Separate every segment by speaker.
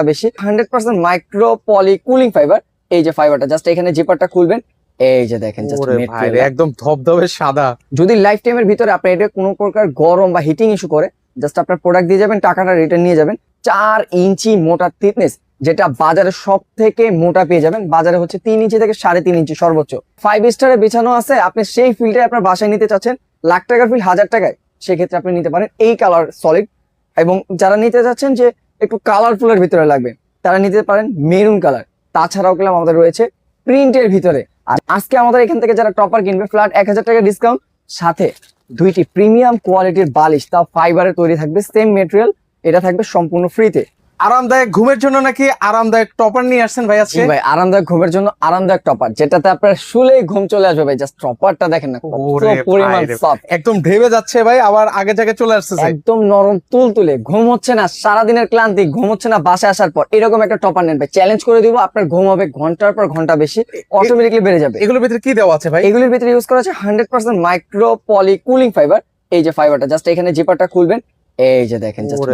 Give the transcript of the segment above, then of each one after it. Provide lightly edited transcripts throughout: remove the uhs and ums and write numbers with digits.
Speaker 1: বেশি 100% মাইক্রো পলি cooling fibre. এই যে ফাইবারটা জাস্ট এখানে জিপারটা খুলবেন, এই যে দেখেন জাস্ট
Speaker 2: একদম ধবধবে সাদা।
Speaker 1: যদি লাইফ টাইমের ভিতরে আপনি এটা কোনো প্রকার গরম বা হিটিং ইস্যু করে, জাস্ট আপনার প্রোডাক্ট দিয়ে যাবেন, টাকাটা রিটার্ন নিয়ে যাবেন। 4 ইঞ্চি মোটা থিকনেস, যেটা বাজারে সব থেকে মোটা পেয়ে যাবেন। বাজারে হচ্ছে 3 ইঞ্চি থেকে 3.5 ইঞ্চি সর্বোচ্চ। 5 স্টারে বেছানো আছে, আপনি সেই ফিল্ডে আপনার বাসায় নিতে চাচ্ছেন, লাখ টাকার ফিল্ড 1000 টাকায়, সেক্ষেত্রে আপনি নিতে পারেন এই কালার সলিড। এবং যারা নিতে চাচ্ছেন যে একটু কালারফুলের ভিতরে লাগবে, তারা নিতে পারেন মেরুন কালার। তাছাড়াও গেলাম আমাদের রয়েছে প্রিন্টের ভিতরে। আর আজকে আমাদের এখান থেকে যারা টপার কিনবে, ফ্ল্যাট 1000 টাকা ডিসকাউন্ট, সাথে 2টি প্রিমিয়াম কোয়ালিটির বালিশ, তাও ফাইবারে তৈরি থাকবে, সেম মেটেরিয়াল, এটা থাকবে সম্পূর্ণ ফ্রিতে।
Speaker 2: আরামদায়ক ঘুমের জন্য নাকি আরামদায়ক টপার নিয়ে আসছেন ভাই আজকে?
Speaker 1: ভাই আরামদায়ক ঘুমের জন্য আরামদায়ক টপার, যেটাতে আপনার শুলেই ঘুম চলে আসবে ভাই। জাস্ট টপারটা দেখেন না, কত পরিমাণ সফট,
Speaker 2: একদম ঢেবে যাচ্ছে ভাই, আবার আগে জায়গায় চলে আসছে,
Speaker 1: একদম নরম তুলতুলে। ঘুম হচ্ছে না, সারাদিনের ক্লান্তি ঘুম হচ্ছে না বাসায় আসার পর, এরকম একটা টপার নেন ভাই, চ্যালেঞ্জ করে দিব, আপনার ঘুম হবে ঘন্টার পর ঘন্টা বেশি, অটোমেটিকলি বেড়ে যাবে।
Speaker 2: এগুলোর ভিতরে কি দেওয়া আছে ভাই?
Speaker 1: এগুলোর ভিতরে ইউজ করা আছে 100% মাইক্রো পলি কুলিং ফাইবার। এই যে ফাইবারটা জাস্ট এখানে জিপারটা খুলবেন, এই যে দেখেন জাস্ট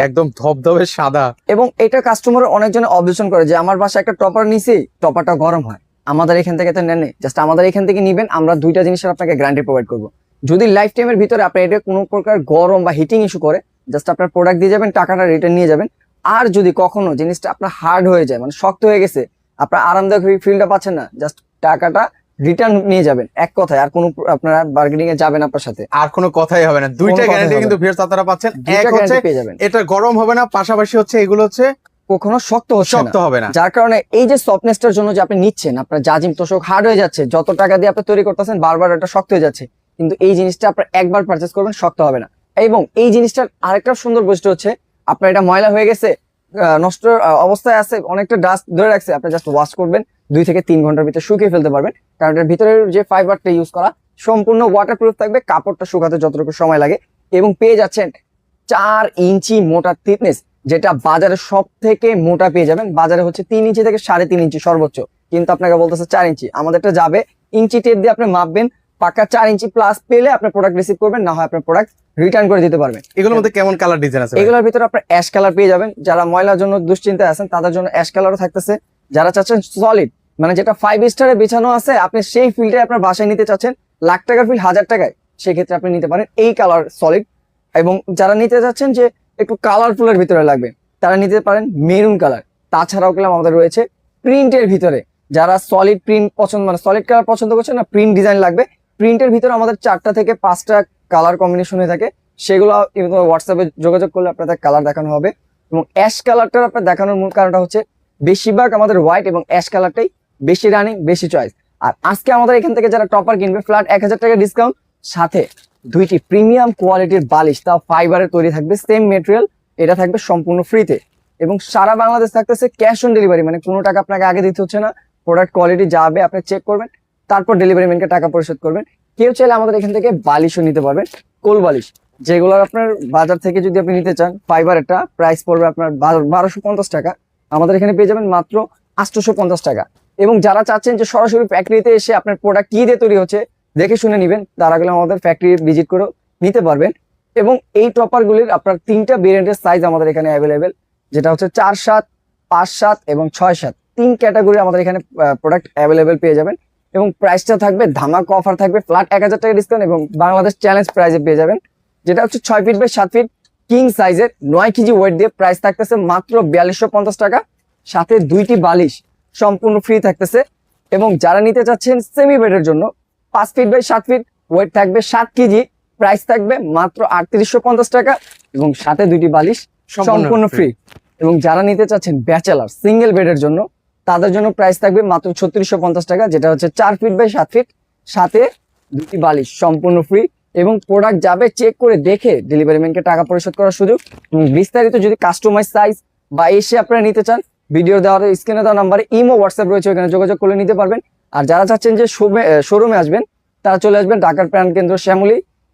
Speaker 2: একদম ধবধবে সাদা।
Speaker 1: এবং এটা কাস্টমার অনেকজন অবজেকশন করে যে আমার বাসায় একটা টপার নিছি, টপারটা গরম হয়। আমাদের এখান থেকে তো নেন, জাস্ট আমাদের এখান থেকে নিবেন, আমরা 2টা জিনিসের আপনাকে গ্যারান্টি প্রোভাইড করব। যদি লাইফ টাইমের ভিতরে আপনি এটা কোনো প্রকার গরম বা হিটিং ইস্যু করে, জাস্ট আপনার প্রোডাক্ট দিয়ে যাবেন, টাকাটা রিটার্ন নিয়ে যাবেন। আর যদি কখনো জিনিসটা আপনার হার্ড হয়ে যায়, মানে শক্ত হয়ে গেছে, আপনার আরামদায়ক ফিলটা পাচ্ছেন না, জাস্ট টাকাটা রিটার্ন নিয়ে যাবেন। এক কথায় আর কোনো আপনারা বার্গেনিং এ যাবেন, আপনার সাথে
Speaker 2: আর কোনো কথাই হবে না। 2টা গ্যারান্টি কিন্তু ভিউয়ার্স আপনারা পাচ্ছেন। এক হচ্ছে এটা গরম হবে না, পাশাপাশি হচ্ছে এগুলো হচ্ছে
Speaker 1: কখনো শক্ত
Speaker 2: হবে না।
Speaker 1: যার কারণে এই যে সফটনেসটার জন্য যে আপনি নিচ্ছেন, আপনার জাজিম তোষক হার্ড হয়ে যাচ্ছে, যত টাকা দিয়ে আপনি তৈরি করতেছেন বারবার এটা শক্ত হয়ে যাচ্ছে, কিন্তু এই জিনিসটা আপনার একবার পারচেজ করবেন, শক্ত হবে না। এবং এই জিনিসটার আরেকটা সুন্দর বৈশিষ্ট্য হচ্ছে, আপনার এটা ময়লা হয়ে গেছে, নষ্ট অবস্থায় আছে, অনেকটা ডাস্ট ধরে রাখছে, আপনি জাস্ট ওয়াশ করবেন, 2 থেকে 3 ঘন্টার ভিতরে শুকিয়ে ফেলতে পারবেন। কারণ এর ভিতরের যে ফাইবারটা ইউজ করা সম্পূর্ণ ওয়াটারপ্রুফ থাকবে, কাপড়টা শুকাতে যতটুকু সময় লাগে। এবং পেয়ে যাচ্ছেন 4 ইঞ্চি মোটা থিকনেস, যেটা বাজারে সব থেকে মোটা পেয়ে যাবেন। বাজারে হচ্ছে 3 ইঞ্চি থেকে 3.5 ইঞ্চি সর্বোচ্চ, কিন্তু আপনাকে বলতেছে 4 ইঞ্চি। আমাদেরটা যাবে ইঞ্চি টেপ দিয়ে আপনি মাপবেন, পাক্কা 4 ইঞ্চি প্লাস পেলে আপনার প্রোডাক্ট রিসিভ করবেন, না হয় আপনার প্রোডাক্ট রিটার্ন করে দিতে পারবেন।
Speaker 2: এগুলোর মধ্যে কেমন কালার ডিজাইন আছে?
Speaker 1: এগুলোর ভিতরে আপনার অ্যাশ কালার পেয়ে যাবেন, যারা ময়লার জন্য দুশ্চিন্তায় আছেন তাদের জন্য অ্যাশ কালারও থাকতেছে। যারা চাচ্ছেন সলিড, মানে যেটা 5 স্টারে বেছানো আছে, আপনি সেই ফিল্ডে আপনার বাসায় নিতে চাচ্ছেন, লাখ টাকার ফিল্ড 1000 টাকায়, সেক্ষেত্রে আপনি নিতে পারেন এই কালার সলিড। এবং যারা নিতে চাচ্ছেন যে একটু কালারফুলের ভিতরে লাগবে, তারা নিতে পারেন মেরুন কালার। তাছাড়াও গেলাম আমাদের রয়েছে প্রিন্টের ভিতরে, যারা সলিড প্রিন্ট পছন্দ, মানে সলিড কালার পছন্দ করছেন না, প্রিন্ট ডিজাইন লাগবে, প্রিন্টের ভিতরে আমাদের 4টা থেকে 5টা কালার কম্বিনেশন হয়ে থাকে। সেগুলো হোয়াটসঅ্যাপে যোগাযোগ করলে আপনাদের কালার দেখানো হবে। এবং অ্যাশ কালারটা আপনার দেখানোর মূল কারণটা হচ্ছে, বেশিরভাগ আমাদের হোয়াইট এবং অ্যাশ কালারটাই বেশি রানিং, বেশি চয়েস। আর আজকে আমাদের এখান থেকে যারা টপার কিনবে, ফ্ল্যাট 1000 টাকা ডিসকাউন্ট, সাথে 2টি প্রিমিয়াম কোয়ালিটির বালিশ, তাও ফাইবারে তৈরি থাকবে, সেম মেটেরিয়াল, এটা থাকবে সম্পূর্ণ ফ্রিতে। এবং সারা বাংলাদেশ থাকতেছে ক্যাশ অন ডেলিভারি, মানে কোনো টাকা আপনাকে আগে দিতে হচ্ছে না। প্রোডাক্ট কোয়ালিটি যাবে, আপনি চেক করবেন, তারপর ডেলিভারি ম্যানকে টাকা পরিশোধ করবেন। কেউ চাইলে আমাদের এখান থেকে বালিশও নিতে পারবেন, কোল বালিশ, যেগুলোর আপনার বাজার থেকে যদি আপনি নিতে চান, ফাইবারটা প্রাইস পড়বে আপনার 1250 টাকা, আমাদের এখানে পেয়ে যাবেন মাত্র 850 টাকা। এবং যারা চাচ্ছেন যে সরাসরি ফ্যাক্টরিতে এসে আপনার প্রোডাক্ট কি দিয়ে তৈরি হচ্ছে দেখে শুনে নিবেন, তারা গেলে আমাদের ফ্যাক্টরি ভিজিট করে নিতে পারবেন। এবং এই টপারগুলির আপনার 3টা ভেরিয়েন্টের সাইজ আমাদের এখানে অ্যাভেলেবেল, যেটা হচ্ছে 4/7, 5/7 এবং 6/7, 3 ক্যাটাগরি আমাদের এখানে প্রোডাক্ট অ্যাভেলেবেল পেয়ে যাবেন। এবং প্রাইসটা থাকবে ধামাকা অফার থাকবে, ফ্ল্যাট 1000 টাকা ডিসকাউন্ট এবং বাংলাদেশ চ্যালেঞ্জ প্রাইজে পেয়ে যাবেন, যেটা হচ্ছে 6 ফিট বাই 7 ফিট কিং সাইজের 9 কেজি ওয়েট দিয়ে। প্রাইস থাকতেছে মাত্র 4250 টাকা, সাথে 2টি বালিশ সম্পূর্ণ ফ্রি থাকতেছে। এবং যারা নিতে চাচ্ছেন সেমি বেডের জন্য, 5 ফিট বাই 7 ফিট, ওয়েট থাকবে 7 কেজি, প্রাইস থাকবে মাত্র 3850 টাকা এবং সাথে 2টি বালিশ সম্পূর্ণ ফ্রি। এবং যারা নিতে চাচ্ছেন ব্যাচেলার সিঙ্গেল বেডের জন্য, তাদের জন্য প্রাইস থাকবে মাত্র 3650 টাকা, যেটা হচ্ছে 4 ফিট বাই 7 ফিট, সাথে 2টি বালিশ সম্পূর্ণ ফ্রি। এবং প্রোডাক্ট যাবে চেক করে দেখে ডেলিভারি ম্যানকে টাকা পরিশোধ করার সুযোগ। এবং বিস্তারিত যদি কাস্টমাইজ সাইজ বা এসে আপনারা নিতে চান, ভিডিও দেওয়ার স্ক্রিনে দেওয়া নাম্বারে ইমো হোয়াটসঅ্যাপ রয়েছে, ওখানে যোগাযোগ করে নিতে পারবেন। আর যারা চাচ্ছেন যে শোরুমে আসবেন, তারা চলে আসবেন ঢাকার প্রাণ কেন্দ্র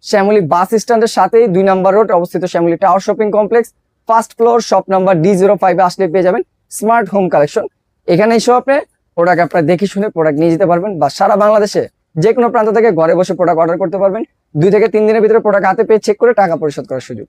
Speaker 1: শ্যামলী বাস স্ট্যান্ডের সাথেই 2 নম্বর রোড অবস্থিত Shyamoli tower shopping complex, first floor, shop number D05 আসলে পেয়ে যাবেন স্মার্ট হোম কালেকশন। এখানে এসে আপনি প্রোডাক্ট আপনারা দেখে শুনে প্রোডাক্ট নিয়ে যেতে পারবেন, বা সারা বাংলাদেশে যে কোনো প্রান্ত থেকে ঘরে বসে প্রোডাক্ট অর্ডার করতে পারবেন। 2 থেকে 3 দিনের ভিতরে প্রোডাক্ট হাতে পেয়ে চেক করে টাকা পরিশোধ করার সুযোগ।